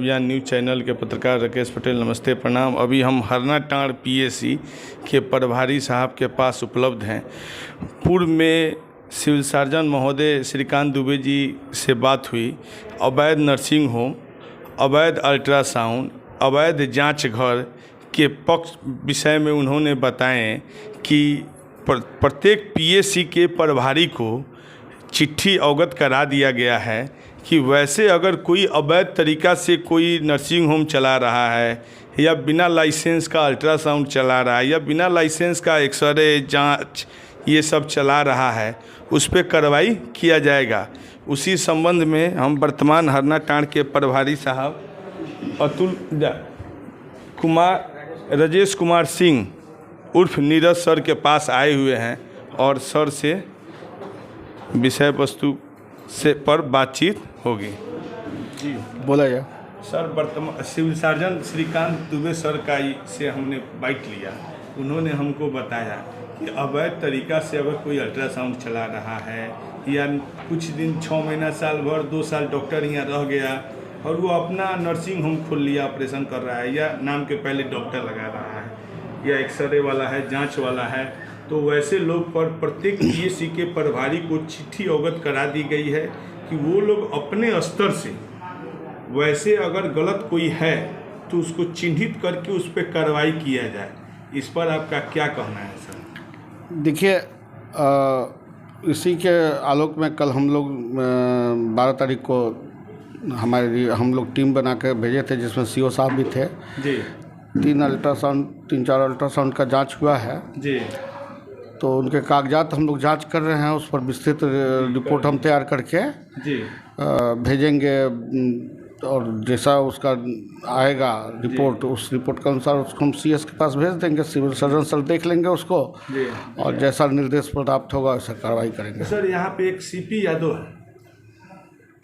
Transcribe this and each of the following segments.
अभियान news channel के पत्रकार राकेश पटेल, नमस्ते प्रणाम। अभी हम हरनाटांड़ पीएसी के प्रभारी साहब के पास उपलब्ध हैं। पूर्व में सिविल सर्जन महोदय श्रीकांत दुबे जी से बात हुई। अवैध नर्सिंग होम, अवैध अल्ट्रासाउंड, अवैध जांच घर के पक्ष विषय में उन्होंने बताएं कि प्रत्येक पीएसी के प्रभारी को चिट्ठी अवगत करा दिया गया है कि वैसे अगर कोई अवैध तरीक़ा से कोई नर्सिंग होम चला रहा है या बिना लाइसेंस का अल्ट्रासाउंड चला रहा है या बिना लाइसेंस का एक्सरे जांच ये सब चला रहा है, उस पर कार्रवाई किया जाएगा। उसी संबंध में हम वर्तमान हरनाटांड़ के प्रभारी साहब राजेश कुमार सिंह उर्फ नीरज सर के पास आए हुए हैं और सर से विषय वस्तु से पर बातचीत होगी। जी बोला जाए। सर, वर्तमान civil surgeon Shrikant Dubey sir का से हमने बाइट लिया। उन्होंने हमको बताया कि अवैध तरीक़ा से अगर कोई अल्ट्रासाउंड चला रहा है या कुछ दिन 6 महीना, साल भर, 2 साल डॉक्टर यहाँ रह गया और वो अपना नर्सिंग होम खोल लिया, ऑपरेशन कर रहा है या नाम के पहले डॉक्टर लगा रहा है या एक्सरे वाला है, जांच वाला है, तो वैसे लोग पर प्रत्येक पीएसी के प्रभारी को चिट्ठी अवगत करा दी गई है कि वो लोग अपने स्तर से वैसे अगर गलत कोई है तो उसको चिन्हित करके उस पर कार्रवाई किया जाए। इस पर आपका क्या कहना है सर? देखिए, इसी के आलोक में कल हम लोग 12 तारीख को हम लोग टीम बना कर भेजे थे, जिसमें सीओ साहब भी थे जी। 3-4 अल्ट्रासाउंड का जांच हुआ है जी। तो उनके कागजात हम लोग जांच कर रहे हैं, उस पर विस्तृत रिपोर्ट हम तैयार करके जी भेजेंगे और जैसा उसका आएगा रिपोर्ट, उस रिपोर्ट के अनुसार उसको हम सीएस के पास भेज देंगे। सिविल सर्जन सर देख लेंगे उसको और जैसा निर्देश प्राप्त होगा वैसा कार्रवाई करेंगे। सर, यहाँ पे एक सीपी यादव है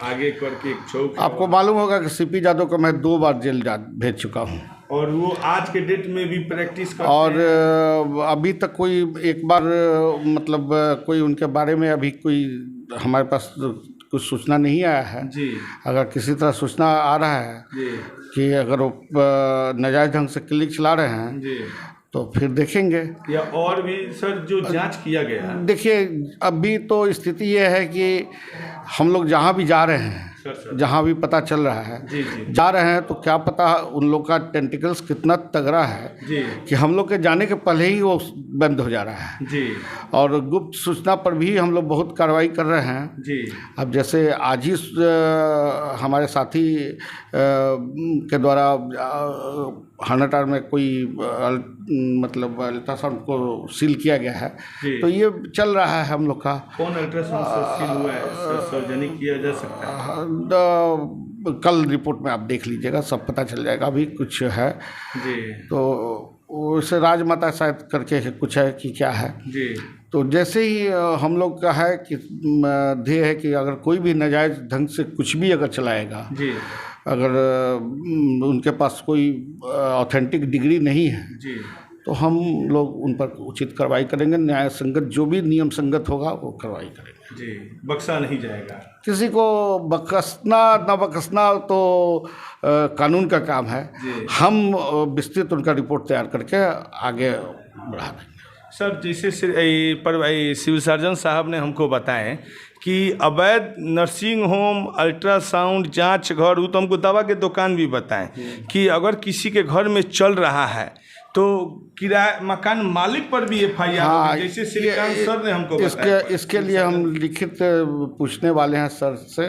आगे करके एक चौक, आपको मालूम होगा कि सीपी यादव को मैं 2 बार जेल भेज चुका हूँ और वो आज के डेट में भी प्रैक्टिस करते और हैं। अभी तक कोई एक बार मतलब कोई उनके बारे में अभी कोई हमारे पास कुछ सूचना नहीं आया है जी। अगर किसी तरह सूचना आ रहा है जी कि अगर वो नाजायज़ ढंग से क्लिनिक चला रहे हैं जी, तो फिर देखेंगे। या और भी सर जो जांच किया गया है। देखिए, अभी तो स्थिति ये है कि हम लोग जहाँ भी जा रहे हैं, जहाँ भी पता चल रहा है जी, जा रहे हैं, तो क्या पता उन लोग का टेंटिकल्स कितना तगड़ा है जी, कि हम लोग के जाने के पहले ही वो बंद हो जा रहा है जी। और गुप्त सूचना पर भी हम लोग बहुत कार्रवाई कर रहे हैं जी। अब जैसे आज ही हमारे साथी के द्वारा हरनाटांड़ में कोई मतलब अल्ट्रासाउंड को सील किया गया है, तो ये चल रहा है हम लोग का। कौन अल्ट्रासाउंड सील हुआ है? सार्वजनिक किया जा सकता है? कल रिपोर्ट में आप देख लीजिएगा, सब पता चल जाएगा। अभी कुछ है जी, तो उसे राजमाता शायद करके कुछ है कि क्या है जी। तो जैसे ही हम लोग का है कि ध्येय है कि अगर कोई भी नाजायज़ ढंग से कुछ भी अगर चलाएगा जी, अगर उनके पास कोई ऑथेंटिक डिग्री नहीं है जी, तो हम लोग उन पर उचित कार्रवाई करेंगे। न्याय संगत जो भी नियम संगत होगा वो कार्रवाई करेंगे जी। बख्शा नहीं जाएगा किसी को। बख्शना न बख्शना तो कानून का काम है। हम विस्तृत उनका रिपोर्ट तैयार करके आगे बढ़ा देंगे। सर, जैसे सिविल सर्जन साहब ने हमको बताएं कि अवैध नर्सिंग होम, अल्ट्रासाउंड, जांच घर, वो तो हमको दवा के दुकान भी बताएं कि अगर किसी के घर में चल रहा है तो किराया मकान मालिक पर भी FIR जैसे श्रीकांत सर ने हमको बताया। इसके लिए हम लिखित पूछने वाले हैं सर से,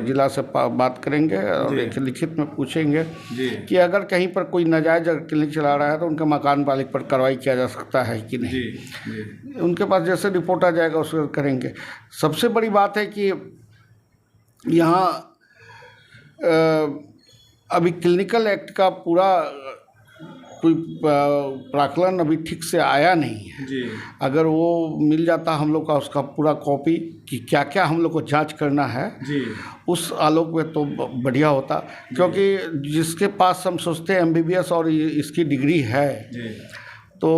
जिला से बात करेंगे और लिखित में पूछेंगे कि अगर कहीं पर कोई नाजायज क्लिनिक चला रहा है तो उनका मकान मालिक पर कार्रवाई किया जा सकता है कि नहीं जी। उनके पास जैसे रिपोर्ट आ जाएगा उसको करेंगे। सबसे बड़ी बात है कि यहाँ अभी क्लिनिकल एक्ट का पूरा कोई प्राकलन अभी ठीक से आया नहीं है जी। अगर वो मिल जाता हम लोग का उसका पूरा कॉपी कि क्या क्या हम लोग को जांच करना है जी, उस आलोक में तो बढ़िया होता। क्योंकि जिसके पास हम सोचते हैं MBBS और इसकी डिग्री है जी, तो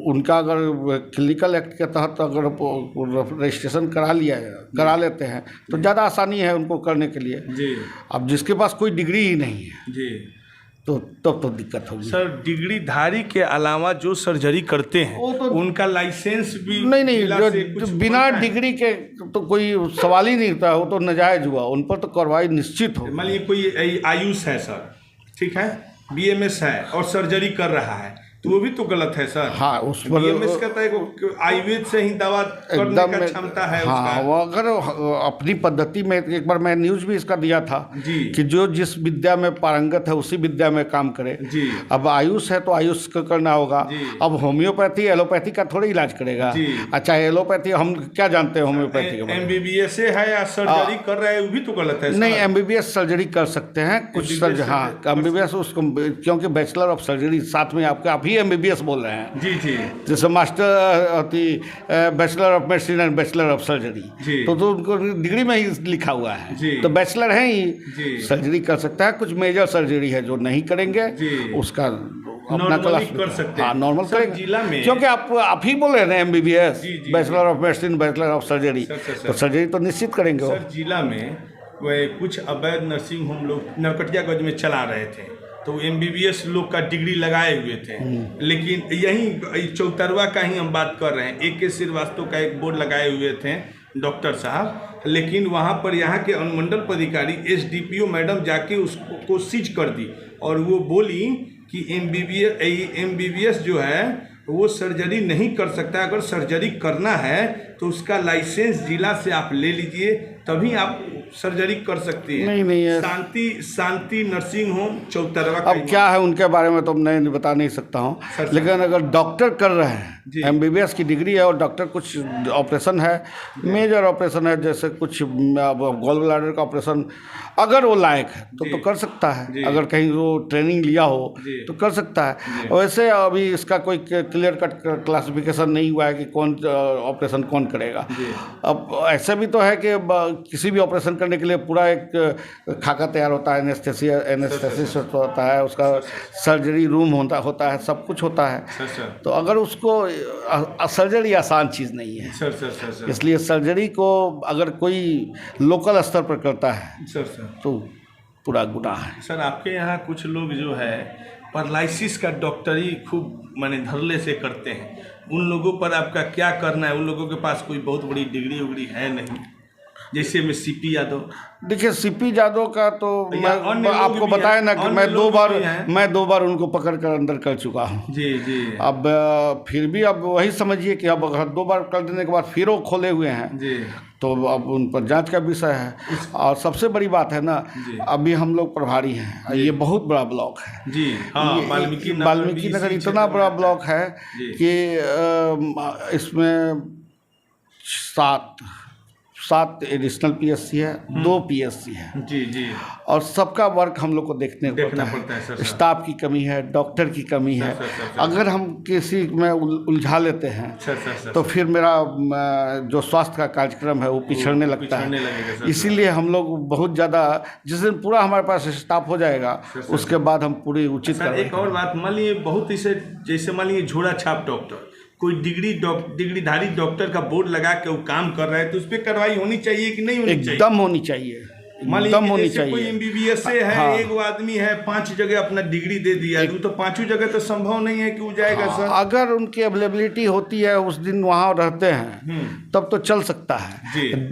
उनका अगर क्लिनिकल एक्ट के तहत अगर रजिस्ट्रेशन करा लेते हैं तो ज़्यादा आसानी है उनको करने के लिए जी। अब जिसके पास कोई डिग्री ही नहीं है जी तो तब तो दिक्कत होगी। सर डिग्री धारी के अलावा जो सर्जरी करते हैं तो उनका लाइसेंस भी नहीं जिला से कुछ बिना होता है? डिग्री के तो कोई सवाल ही नहीं उठता, वो तो नाजायज हुआ, उन पर तो कार्रवाई निश्चित हो। मान लीजिए कोई आयुष है सर, ठीक है, बीएमएस है और सर्जरी कर रहा है तो वो भी तो गलत है सर। हाँ, उस पर बीएमएस कहता है कि आयुर्वेद से ही दवा करने का क्षमता है हाँ, उसका। वो अगर अपनी पद्धति में, एक बार मैं न्यूज़ भी इसका दिया था जी। कि जो जिस विद्या में पारंगत है उसी विद्या में काम करे जी। अब आयुष है तो आयुष का करना होगा। जी। अब होम्योपैथी एलोपैथी का थोड़ा इलाज करेगा। जी। अच्छा एलोपैथी हम क्या जानते हैं होम्योपैथी के बारे में? एमबीबीएस है या सर्जरी कर रहा है वो भी तो गलत है सर। नहीं, एमबीबीएस सर्जरी कर सकते हैं कुछ हाँ एमबीबीएस उसको, क्योंकि बैचलर ऑफ सर्जरी साथ में आप ही एमबीबीएस बोल रहे हैं। जी जी। जैसे मास्टर होती bachelor of medicine and bachelor of surgery, तो उनको डिग्री में ही लिखा हुआ है जी। तो बैचलर है ही जी। सर्जरी कर सकता है। कुछ मेजर सर्जरी है जो नहीं करेंगे जी। उसका अपना नॉर्मली क्लास कर सकते हैं। हाँ नॉर्मल सर, करेंगे जिला में क्योंकि आप ही बोल रहे हैं एमबीबीएस जी, जी, bachelor of medicine bachelor of surgery, तो सर्जरी तो निश्चित करेंगे वो। सर जिला में कुछ अवैध नर्सिंग होम लोग नरकटियागंज में चला रहे थे तो एमबीबीएस लोग का डिग्री लगाए हुए थे, लेकिन यही चौतरवा का ही हम बात कर रहे हैं। AK श्रीवास्तव का एक बोर्ड लगाए हुए थे डॉक्टर साहब, लेकिन वहाँ पर यहाँ के अनुमंडल पदाधिकारी SDPO मैडम जाके उसको सीज कर दी और वो बोली कि एमबीबीएस जो है वो सर्जरी नहीं कर सकता। अगर सर्जरी करना है तो उसका लाइसेंस जिला से आप ले लीजिए तभी आप सर्जरी कर सकती है। नहीं शांति नर्सिंग होम चौतरवा। अब क्या है उनके बारे में तो मैं बता नहीं सकता हूँ, लेकिन अगर डॉक्टर कर रहे हैं एमबीबीएस की डिग्री है और डॉक्टर कुछ ऑपरेशन है, मेजर ऑपरेशन है, जैसे कुछ गॉल ब्लैडर का ऑपरेशन, अगर वो लायक है तो कर सकता है। अगर कहीं वो ट्रेनिंग लिया हो तो कर सकता है। वैसे अभी इसका कोई क्लियर कट क्लासिफिकेशन नहीं हुआ है कि कौन ऑपरेशन कौन करेगा। अब ऐसा भी तो है कि किसी भी ऑपरेशन करने के लिए पूरा एक खाका तैयार होता है, एनेस्थेसिस्ट होता है, उसका सर्जरी रूम होता है, सब कुछ होता है। तो अगर उसको सर्जरी आसान चीज़ नहीं है, इसलिए सर्जरी को अगर कोई लोकल स्तर पर करता है तो पूरा गुनाह है। सर आपके यहाँ कुछ लोग जो है पैरालिसिस का डॉक्टरी खूब माने धरले से करते हैं, उन लोगों पर आपका क्या करना है? उन लोगों के पास कोई बहुत बड़ी डिग्री उग्री है नहीं, जैसे में CP यादव। देखिए CP यादव का तो मैं आपको बताया ना कि मैं दो बार उनको पकड़ कर अंदर कर चुका हूँ। जी जी। अब फिर भी अब वही समझिए कि अब अगर 2 बार कर देने के बाद फिर वो खोले हुए हैं जी, तो अब उन पर जांच का विषय है। और सबसे बड़ी बात है ना, अभी हम लोग प्रभारी हैं, ये बहुत बड़ा ब्लॉक है जी। हाँ, वाल्मीकि नगर इतना बड़ा ब्लॉक है कि इसमें 7 एडिशनल PSC है, 2 PSC है जी जी, और सबका वर्क हम लोग को देखना पड़ता है। स्टाफ की कमी है, डॉक्टर की कमी है। अगर हम किसी में उलझा लेते हैं तो फिर मेरा जो स्वास्थ्य का कार्यक्रम है वो पिछड़ने लगता है। इसीलिए हम लोग बहुत ज़्यादा, जिस दिन पूरा हमारे पास स्टाफ हो जाएगा उसके बाद हम पूरी उचित करेंगे। एक और बात, मान लीजिए बहुत इसे, जैसे मान लीजिए झोड़ा छाप डॉक्टर, कोई डिग्रीधारी डॉक्टर का बोर्ड लगा के वो काम कर रहा है तो उस पर कार्रवाई होनी चाहिए कि नहीं होनी चाहिए? एकदम होनी चाहिए, एकदम होनी चाहिए। कोई MBBS से है, हाँ। एक आदमी है 5 जगह अपना डिग्री दे दिया, तो 5 जगह तो संभव नहीं है कि वो जाएगा। हाँ, सर अगर उनकी अवेलेबिलिटी होती है, उस दिन वहाँ रहते हैं तब तो चल सकता है,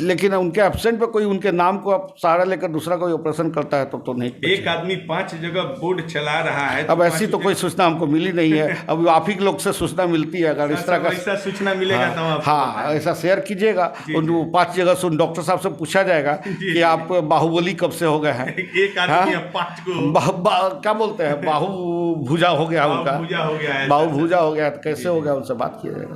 लेकिन उनके एब्सेंट पे कोई उनके नाम को अब सहारा लेकर दूसरा कोई ऑपरेशन करता है तो नहीं। एक आदमी 5 जगह बोर्ड चला रहा है। अब ऐसी तो कोई सूचना हमको मिली नहीं है। अब आप ही लोग से सूचना मिलती है, अगर इस तरह का ऐसा सूचना मिलेगा तो हाँ ऐसा शेयर कीजिएगा। 5 जगह से डॉक्टर साहब से पूछा जाएगा कि आप बाहुबली कब से हो गए हैं। एक आदमी 5 को क्या बोलते हैं, बाहु भुजा हो गया उनका, बाहु भुजा हो गया, बाहु भुजा हो गया, तो कैसे हो गया, उनसे बात किया जाएगा।